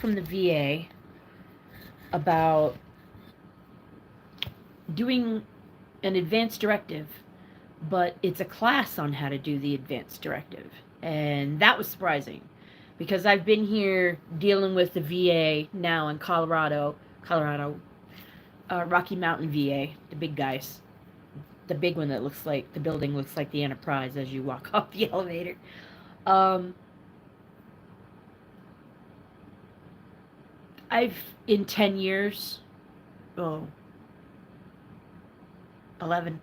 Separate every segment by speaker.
Speaker 1: from the VA about doing an advanced directive, but it's a class on how to do the advanced directive. And that was surprising because I've been here dealing with the VA now in Colorado, Rocky Mountain VA, the big guys. The big one that looks like the building looks like the Enterprise as you walk up the elevator. Um, I've in 10 years, oh, 11.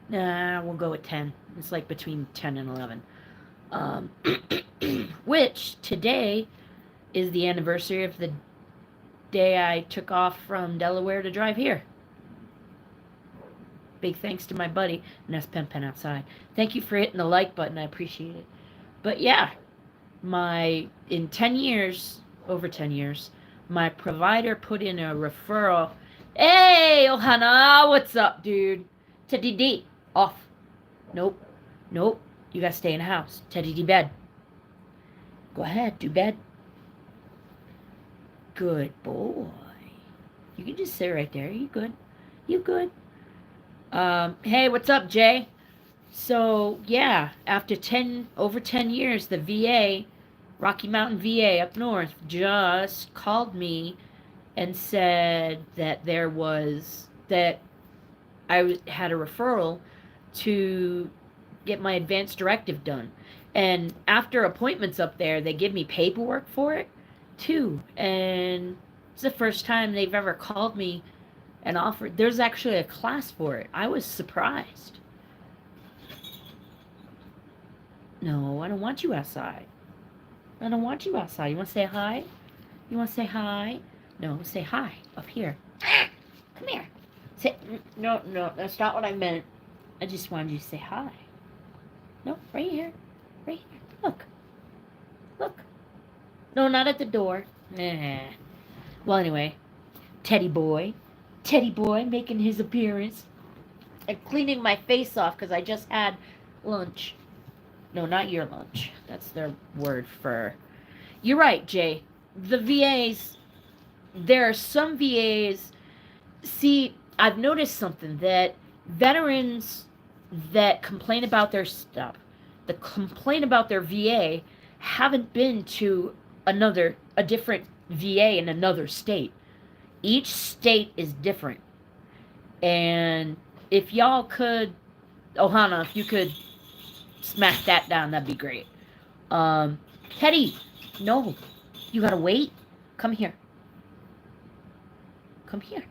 Speaker 1: Nah, we'll go with 10. It's like between 10 and 11. Um, which today is the anniversary of the day I took off from Delaware to drive here. Big thanks to my buddy, Ness Pen Pen outside. Thank you for hitting the like button. I appreciate it. But yeah, in 10 years, over 10 years, my provider put in a referral. Hey, Ohana, what's up, dude? Teddy D, off. Nope, nope. You gotta stay in the house. Teddy D, bed. Go ahead, do bed. Good boy. You can just sit right there. You good? You good? Hey, what's up, Jay? So yeah, after over 10 years, the VA, Rocky Mountain VA up north, just called me and said that I had a referral to get my advanced directive done. And after appointments up there, they give me paperwork for it too. And it's the first time they've ever called me and offered. There's actually a class for it. I was surprised. No, I don't want you outside. I don't want you outside. You want to say hi? You want to say hi? No, say hi up here. Come here. Say no, no. That's not what I meant. I just wanted you to say hi. No, right here, right here. Look, look. No, not at the door. Nah. Well, anyway, Teddy boy making his appearance and cleaning my face off because I just had lunch. No, not your lunch. That's their word for. You're right, Jay. The VAs. There are some VAs. See, I've noticed something that veterans that complain about their stuff, that complain about their VA, haven't been to a different VA in another state. Each state is different. And if y'all could, Ohana, if you could smack that down, that'd be great. Teddy, no, you gotta wait. Come here. Come here.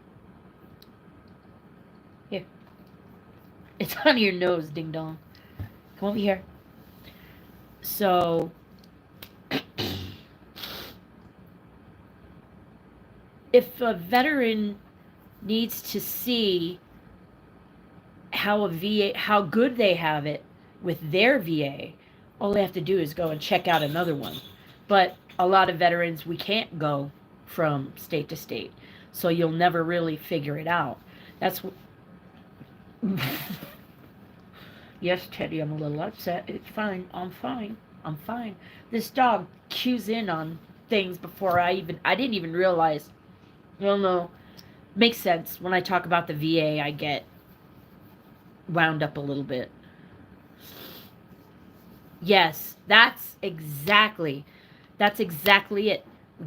Speaker 1: Here. It's on your nose, ding dong. Come over here. So, if a veteran needs to see how good they have it with their VA, all they have to do is go and check out another one. But a lot of veterans, we can't go from state to state, so you'll never really figure it out. That's what. Yes, Teddy, I'm a little upset. It's fine. I'm fine. I'm fine. This dog cues in on things before I didn't even realize. Well, no, makes sense. When I talk about the VA, I get wound up a little bit. Yes, that's exactly it.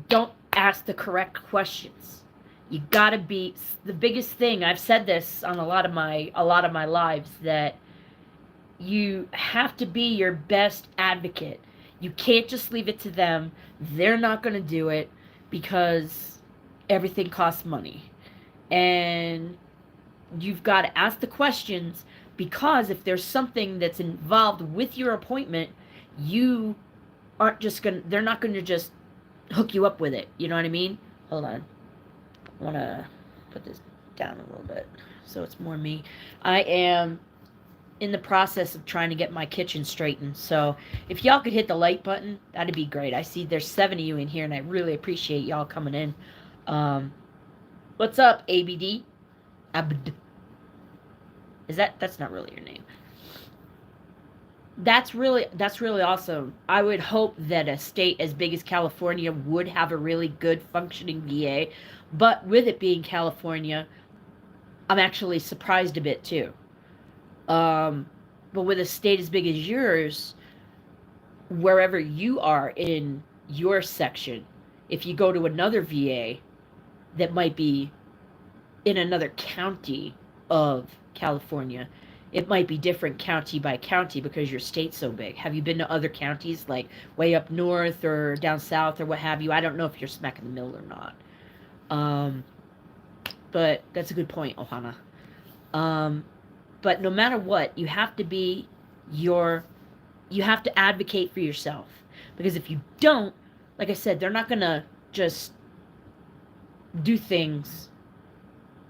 Speaker 1: Don't ask the correct questions. You gotta be the biggest thing. I've said this on a lot of my lives, that you have to be your best advocate. You can't just leave it to them. They're not going to do it because everything costs money. And you've got to ask the questions, because if there's something that's involved with your appointment, you aren't just going to, they're not going to just hook you up with it. You know what I mean? Hold on. I want to put this down a little bit so it's more me. I am in the process of trying to get my kitchen straightened. So if y'all could hit the like button, that'd be great. I see there's 7 of you in here, and I really appreciate y'all coming in. What's up, ABD? Abd. That's not really your name. That's really awesome. I would hope that a state as big as California would have a really good functioning VA, but with it being California, I'm actually surprised a bit too. Um, but with a state as big as yours, wherever you are in your section, if you go to another VA that might be in another county of California, it might be different county by county because your state's so big. Have you been to other counties like way up north or down south or what have you? I don't know if you're smack in the middle or not. Um, but that's a good point, Ohana. Um, but no matter what, your you have to advocate for yourself, because if you don't, like I said, they're not gonna just do things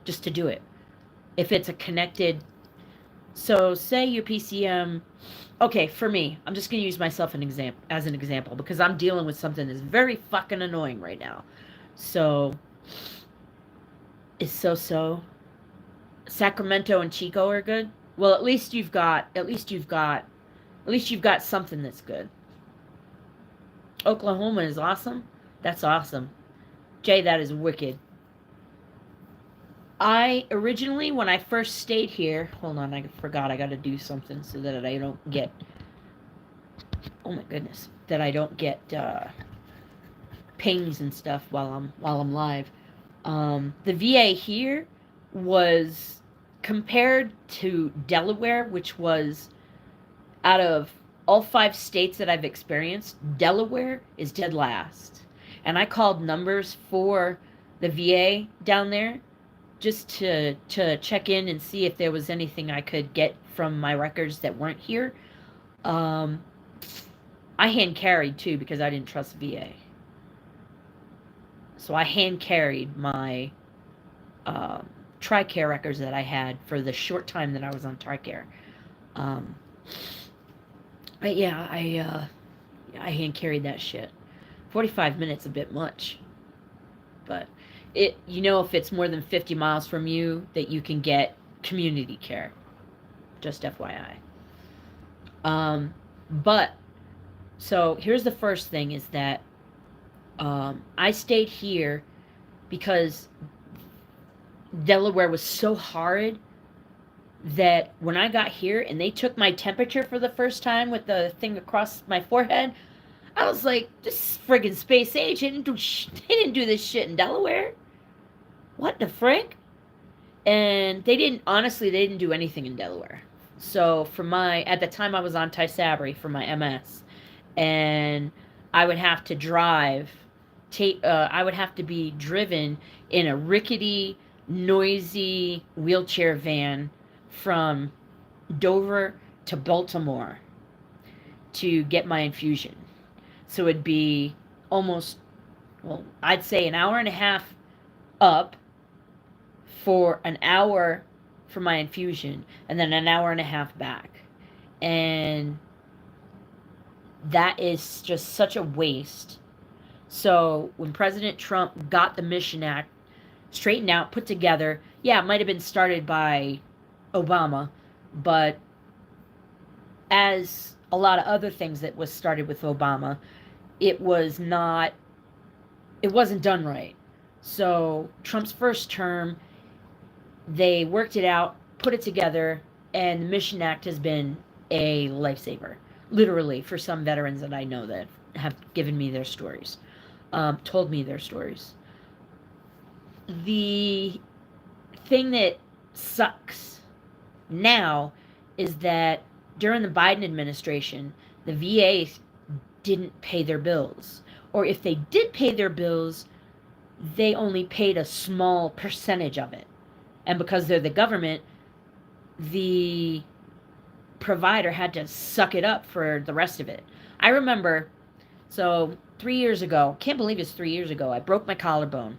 Speaker 1: just to do it. If it's a connected, so say your PCM, okay, for me, I'm just gonna use myself as an example because I'm dealing with something that's very fucking annoying right now. So it's so Sacramento and Chico are good. Well, at least you've got something that's good. Oklahoma is awesome. That's awesome. Jay, that is wicked. I originally, when I first stayed here, hold on, I forgot I got to do something so that I don't get, oh my goodness, that I don't get pings and stuff while I'm live. The VA here was, compared to Delaware, which was, out of all 5 states that I've experienced, Delaware is dead last. And I called numbers for the VA down there just to check in and see if there was anything I could get from my records that weren't here. I hand carried too because I didn't trust VA. So I hand carried my TRICARE records that I had for the short time that I was on TRICARE. But yeah, I hand carried that shit. 45 minutes a bit much. But if it's more than 50 miles from you, that you can get community care. Just FYI. But so here's the first thing is that I stayed here because Delaware was so horrid that when I got here and they took my temperature for the first time with the thing across my forehead, I was like, this friggin' space age, they didn't do this shit in Delaware. What the frick? And they didn't do anything in Delaware. So at the time I was on Tysabri for my MS, and I would have to I would have to be driven in a rickety, noisy wheelchair van from Dover to Baltimore to get my infusion. So it'd be almost, well, I'd say an hour and a half up for an hour for my infusion, and then an hour and a half back. And that is just such a waste. So when President Trump got the Mission Act straightened out, put together, yeah, it might have been started by Obama, but as a lot of other things that was started with Obama, it wasn't done right. So Trump's first term, they worked it out, put it together, and the Mission Act has been a lifesaver, literally, for some veterans that I know that have given me their stories, told me their stories. The thing that sucks now is that during the Biden administration, the VA didn't pay their bills. Or if they did pay their bills, they only paid a small percentage of it. And because they're the government, the provider had to suck it up for the rest of it. I remember, so 3 years ago, can't believe it's 3 years ago, I broke my collarbone,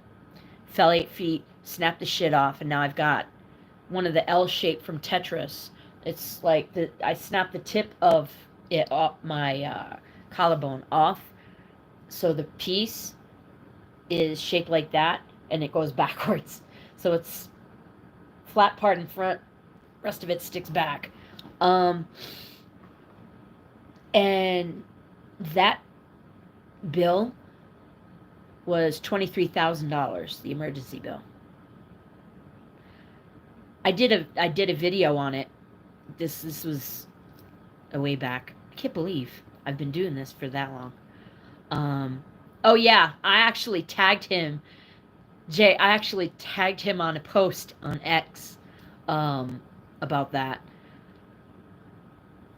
Speaker 1: fell 8 feet, snapped the shit off, and now I've got one of the L shape from Tetris. It's like I snapped the tip of it off my collarbone off, so the piece is shaped like that, and it goes backwards. So it's flat part in front, rest of it sticks back. And that bill was $23,000, the emergency bill. I did a video on it. This was a way back. I can't believe I've been doing this for that long. Oh yeah, I actually tagged him. I actually tagged him on a post on X about that.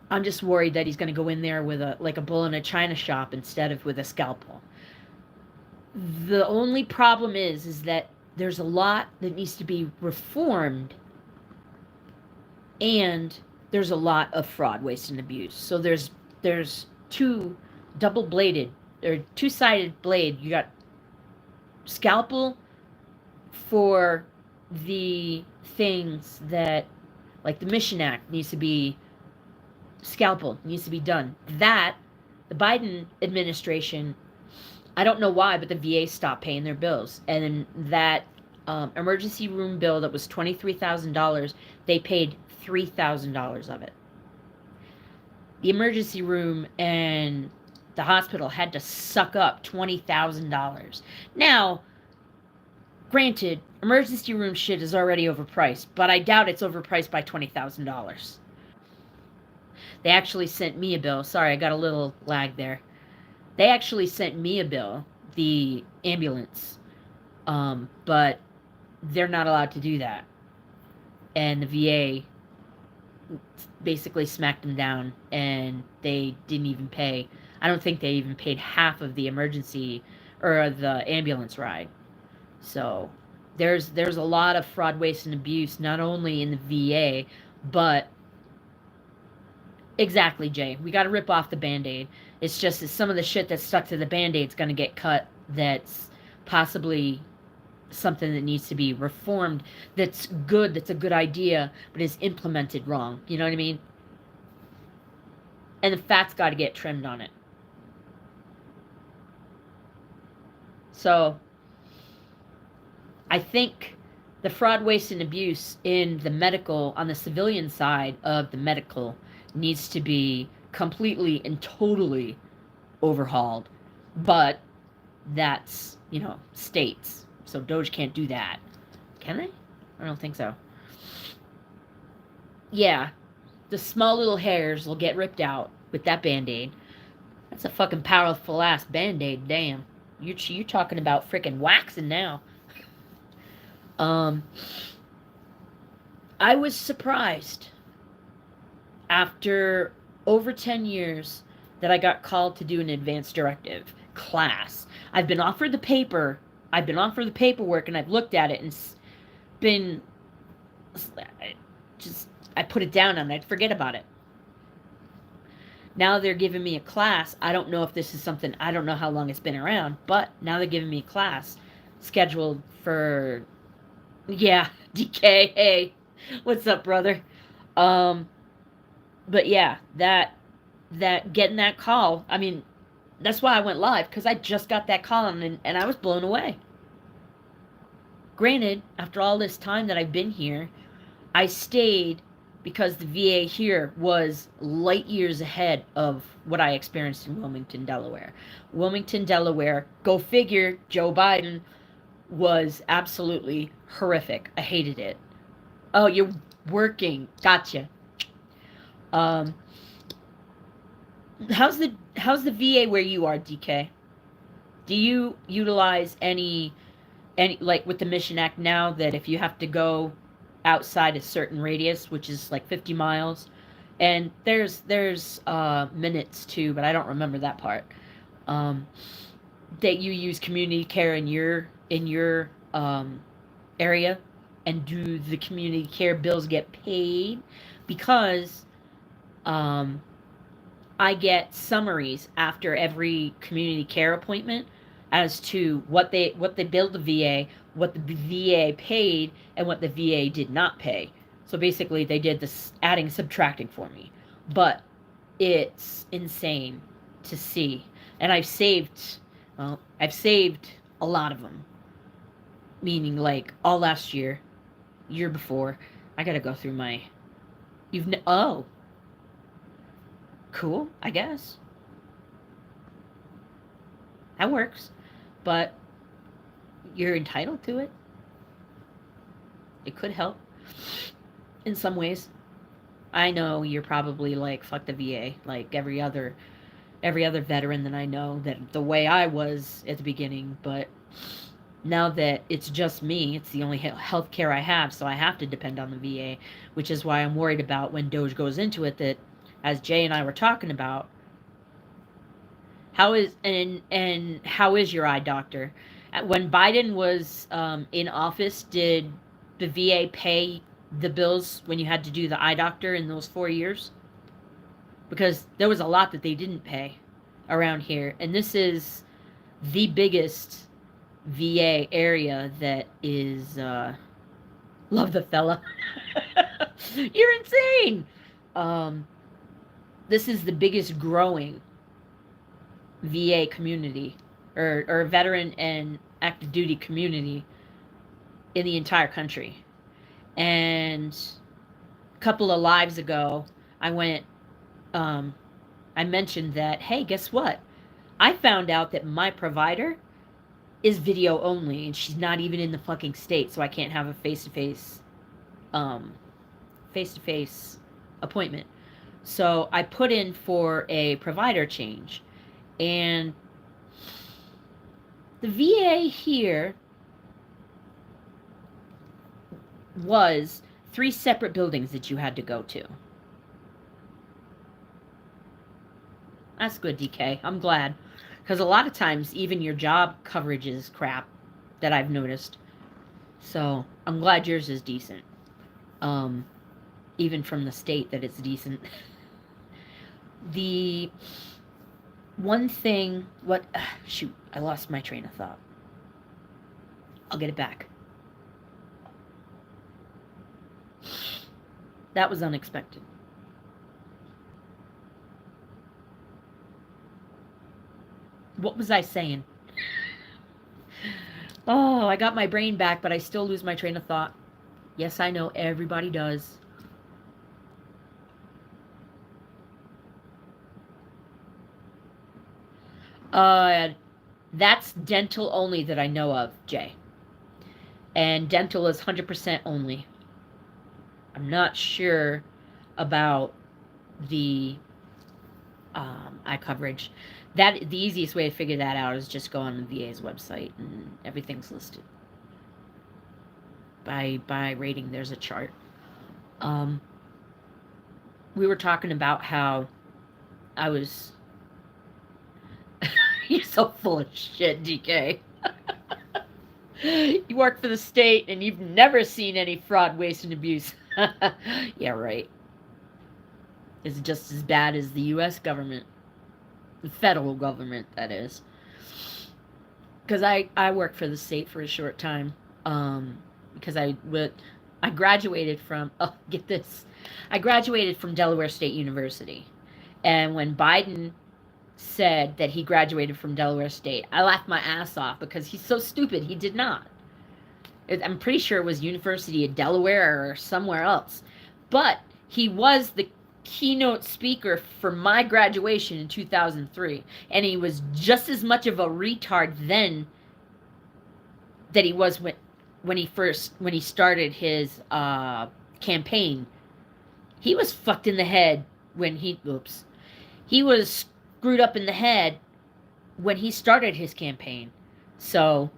Speaker 1: I'm just worried that he's going to go in there with a bull in a china shop instead of with a scalpel. The only problem is that there's a lot that needs to be reformed, and there's a lot of fraud, waste, and abuse. So there's two double-bladed or two-sided blade. You got scalpel for the things that, like the Mission Act needs to be scalpel, needs to be done. That, the Biden administration, I don't know why, but the VA stopped paying their bills. And then that emergency room bill that was $23,000, they paid $3,000 of it. The emergency room and the hospital had to suck up $20,000. Now, granted, emergency room shit is already overpriced, but I doubt it's overpriced by $20,000. They actually sent me a bill. Sorry, I got a little lag there. They actually sent me a bill, the ambulance, but they're not allowed to do that. And the VA basically smacked them down, and they didn't even pay. I don't think they even paid half of the emergency or the ambulance ride. So there's a lot of fraud, waste, and abuse, not only in the VA, but exactly, Jay. We got to rip off the Band-Aid. It's just that some of the shit that's stuck to the Band-Aid is going to get cut. That's possibly something that needs to be reformed. That's good. That's a good idea, but is implemented wrong. You know what I mean? And the fat's got to get trimmed on it. So I think the fraud, waste, and abuse in the medical, on the civilian side of the medical, needs to be completely and totally overhauled. But that's, states. So Doge can't do that. Can they? I don't think so. Yeah, the small little hairs will get ripped out with that Band-Aid. That's a fucking powerful ass Band-Aid, damn. You're talking about freaking waxing now. I was surprised after over 10 years that I got called to do an advanced directive class. I've been offered the paperwork, and I've looked at it and been I put it down and I'd forget about it. Now they're giving me a class. I don't know if this is something, I don't know how long it's been around, but now they're giving me a class scheduled for, yeah, DK, hey, what's up, brother? But yeah, that getting that call, I mean, that's why I went live, because I just got that call and I was blown away. Granted, after all this time that I've been here, I stayed because the VA here was light years ahead of what I experienced in Wilmington, Delaware. Wilmington, Delaware, go figure, Joe Biden, was absolutely horrific. I hated it. Oh, you're working. Gotcha. How's the VA where you are, DK? Do you utilize any like with the Mission Act now, that if you have to go outside a certain radius, which is like 50 miles, and there's minutes too, but I don't remember that part, that you use community care in your area, and do the community care bills get paid? Because I get summaries after every community care appointment as to what they billed the VA, what the VA paid, and what the VA did not pay. So basically, they did this adding and subtracting for me. But it's insane to see. And I've saved a lot of them. Meaning, like, all last year before. I gotta go through my... Oh. Cool, I guess. That works. But you're entitled to it. It could help in some ways. I know you're probably like fuck the VA, like every other veteran that I know, that the way I was at the beginning, but now that it's just me, it's the only health care I have, so I have to depend on the VA, which is why I'm worried about when Doge goes into it, that, as Jay and I were talking about, how is your eye doctor? When Biden was in office, did the VA pay the bills when you had to do the eye doctor in those 4 years? Because there was a lot that they didn't pay around here, and this is the biggest VA area that is love the fella. You're insane. Um, this is the biggest growing VA community, or veteran and active duty community in the entire country. And a couple of lives ago, I went. Um, I mentioned that, hey, guess what? I found out that my provider is video only, and she's not even in the fucking state, so I can't have a um, face to face appointment. So I put in for a provider change, and the VA here was 3 separate buildings that you had to go to. That's good, DK. I'm glad. Because a lot of times, even your job coverage is crap, that I've noticed. So, I'm glad yours is decent. Even from the state that it's decent. The one thing, shoot, I lost my train of thought. I'll get it back. That was unexpected. What was I saying? Oh, I got my brain back, but I still lose my train of thought. Yes, I know, everybody does. That's dental only that I know of, Jay. And dental is 100% only. I'm not sure about the eye coverage. That the easiest way to figure that out is just go on the VA's website, and everything's listed by rating. There's a chart. We were talking about how I was. You're so full of shit, DK. You work for the state and you've never seen any fraud, waste, and abuse. Yeah, right. It's just as bad as the U.S. government. The federal government, that is. Because I worked for the state for a short time. Because I graduated from, oh, get this. I graduated from Delaware State University. And when Biden said that he graduated from Delaware State, I laughed my ass off because he's so stupid. He did not. I'm pretty sure it was University of Delaware or somewhere else. But he was the keynote speaker for my graduation in 2003. And he was just as much of a retard then that he was when he started his campaign. He was fucked in the head when he was screwed up in the head when he started his campaign. So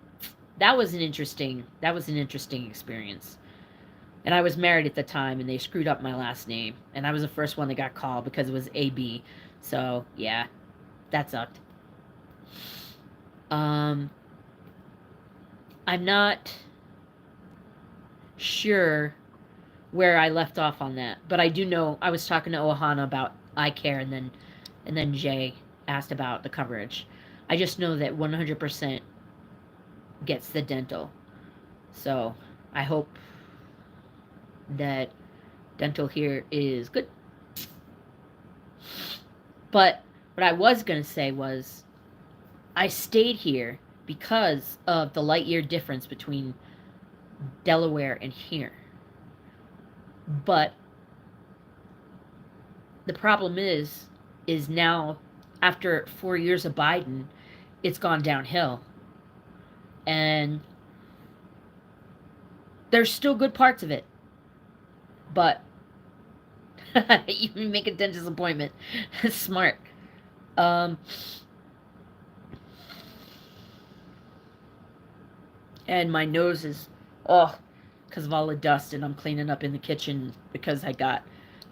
Speaker 1: that was an interesting experience. And I was married at the time, and they screwed up my last name, and I was the first one that got called because it was AB. So yeah, that sucked. I'm not sure where I left off on that, but I do know I was talking to Ohana about eye care, and then Jay asked about the coverage. I just know that 100% gets the dental. So I hope that dental here is good. But what I was going to say was I stayed here because of the light year difference between Delaware and here. But the problem is is now, after 4 years of Biden, it's gone downhill. And there's still good parts of it. But you make a dentist appointment. Smart. And my nose is, because of all the dust, and I'm cleaning up in the kitchen because I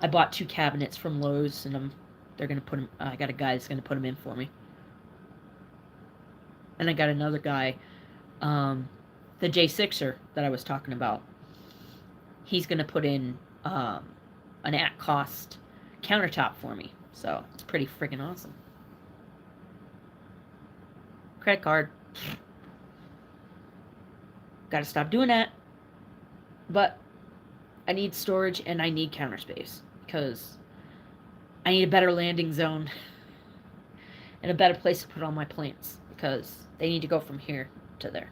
Speaker 1: bought 2 cabinets from Lowe's, and they're gonna put them. I got a guy that's gonna put them in for me, and I got another guy, the J6er that I was talking about. He's gonna put in an at-cost countertop for me, so it's pretty freaking awesome. Credit card. Gotta stop doing that. But I need storage and I need counter space because I need a better landing zone and a better place to put all my plants because they need to go from here to there.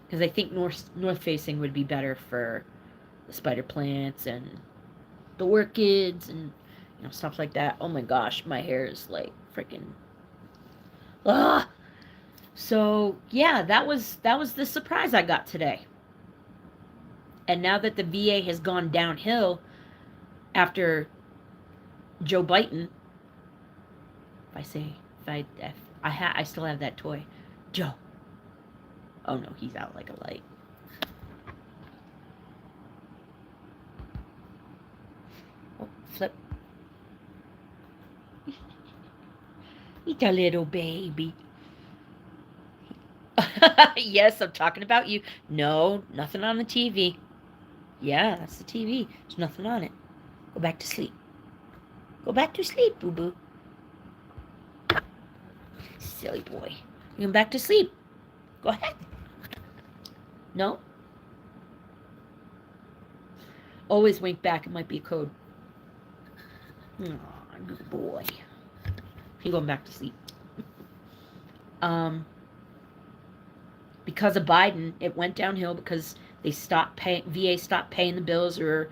Speaker 1: Because I think north facing would be better for the spider plants and the orchids and stuff like that. Oh my gosh, my hair is like freaking So yeah, that was the surprise I got today. And now that the VA has gone downhill after Joe Biden, I still have that toy, Joe. Oh no, he's out like a light. Oh, flip. He's a little baby. Yes, I'm talking about you. No, nothing on the TV. Yeah, that's the TV. There's nothing on it. Go back to sleep. Go back to sleep, boo-boo. Silly boy. You going back to sleep. Go ahead. No? Always wink back. It might be a code. Aw, good boy. You're going back to sleep. Because of Biden, it went downhill because they VA stopped paying the bills, or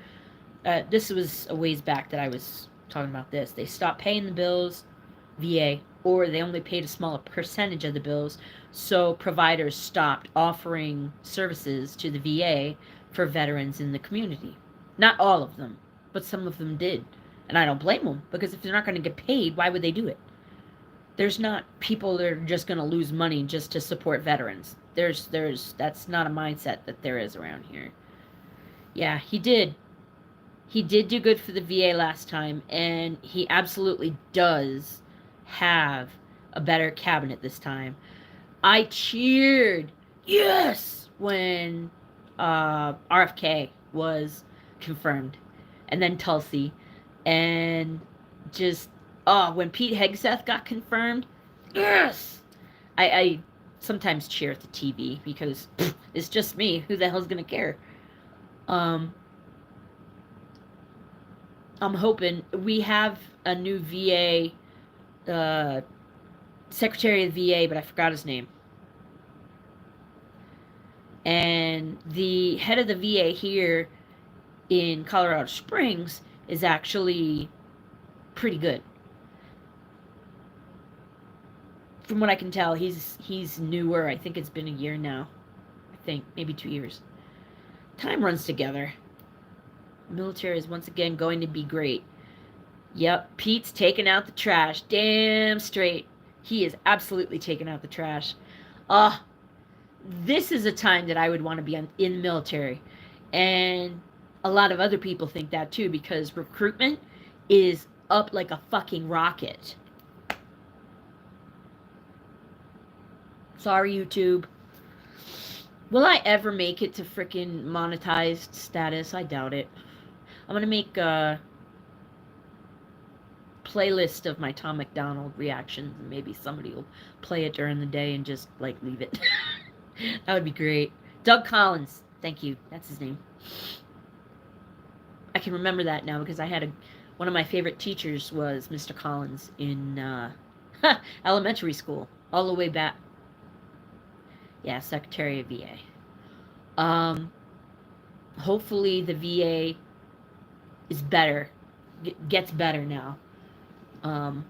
Speaker 1: this was a ways back that I was talking about this. They stopped paying the bills, VA, or they only paid a smaller percentage of the bills, so providers stopped offering services to the VA for veterans in the community. Not all of them, but some of them did. And I don't blame them, because if they're not going to get paid, why would they do it? There's not people that are just going to lose money just to support veterans. That's not a mindset that there is around here. Yeah, he did. He did do good for the VA last time, and he absolutely does have a better cabinet this time. I cheered, yes, when RFK was confirmed, and then Tulsi, and just, when Pete Hegseth got confirmed, yes! I sometimes cheer at the TV because it's just me. Who the hell's gonna care? I'm hoping we have a new VA, Secretary of the VA, but I forgot his name. And the head of the VA here in Colorado Springs is actually pretty good. From what I can tell, he's newer. I think it's been a year now. I think maybe 2 years. Time runs together. The military is once again going to be great. Yep, Pete's taking out the trash. Damn straight. He is absolutely taking out the trash. This is a time that I would want to be in the military. And a lot of other people think that too, because recruitment is up like a fucking rocket. Sorry, YouTube. Will I ever make it to freaking monetized status? I doubt it. I'm going to make a playlist of my Tom McDonald reactions, and maybe somebody will play it during the day and just, like, leave it. That would be great. Doug Collins. Thank you. That's his name. I can remember that now because I had one of my favorite teachers was Mr. Collins in elementary school, all the way back. Yeah, Secretary of VA. Hopefully the VA is better, gets better now.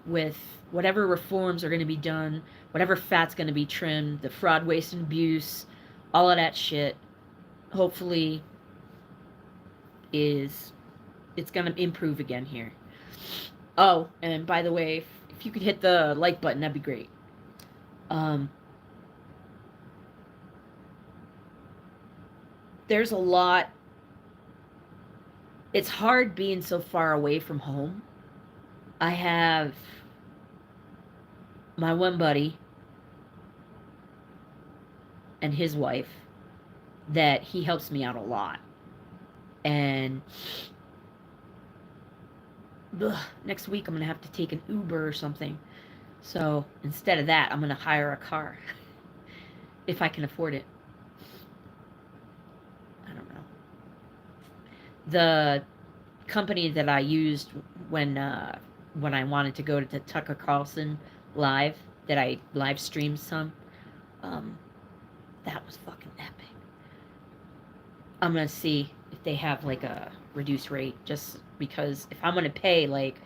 Speaker 1: with whatever reforms are going to be done, whatever fat's going to be trimmed, the fraud, waste, and abuse, all of that shit, hopefully it's going to improve again here. Oh, and by the way, if you could hit the like button, that'd be great. There's a lot. It's hard being so far away from home. I have my one buddy and his wife that he helps me out a lot. And next week I'm going to have to take an Uber or something. So instead of that, I'm going to hire a car. If I can afford it. I don't know. The company that I used when I wanted to go to Tucker Carlson live, that I live streamed some, that was fucking epic. I'm going to see if they have like a reduced rate, just because if I'm going to pay like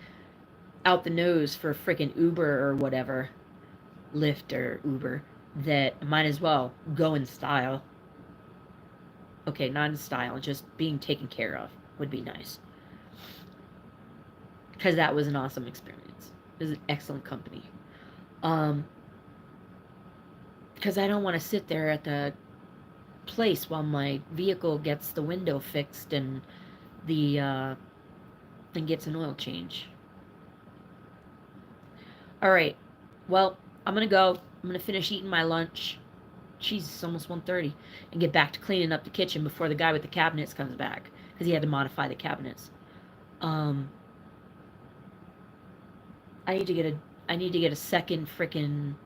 Speaker 1: out the nose for freaking Uber or whatever, Lyft or Uber, that I might as well go in style. Okay, not in style, just being taken care of would be nice. Because that was an awesome experience. It was an excellent company. Because I don't want to sit there at the place while my vehicle gets the window fixed and the and gets an oil change. All right. Well, I'm gonna go. I'm gonna finish eating my lunch. Jesus, it's almost 1:30, and get back to cleaning up the kitchen before the guy with the cabinets comes back, because he had to modify the cabinets. I need to get a second freaking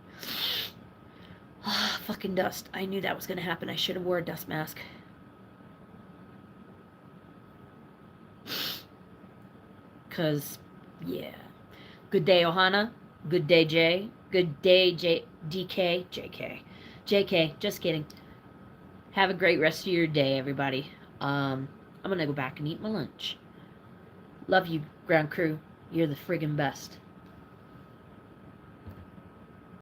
Speaker 1: fucking dust. I knew that was gonna happen. I should have wore a dust mask. Cause yeah. Good day, Ohana. Good day, Jay. Good day, DK. JK. Just kidding. Have a great rest of your day, everybody. I'm gonna go back and eat my lunch. Love you, ground crew. You're the friggin' best.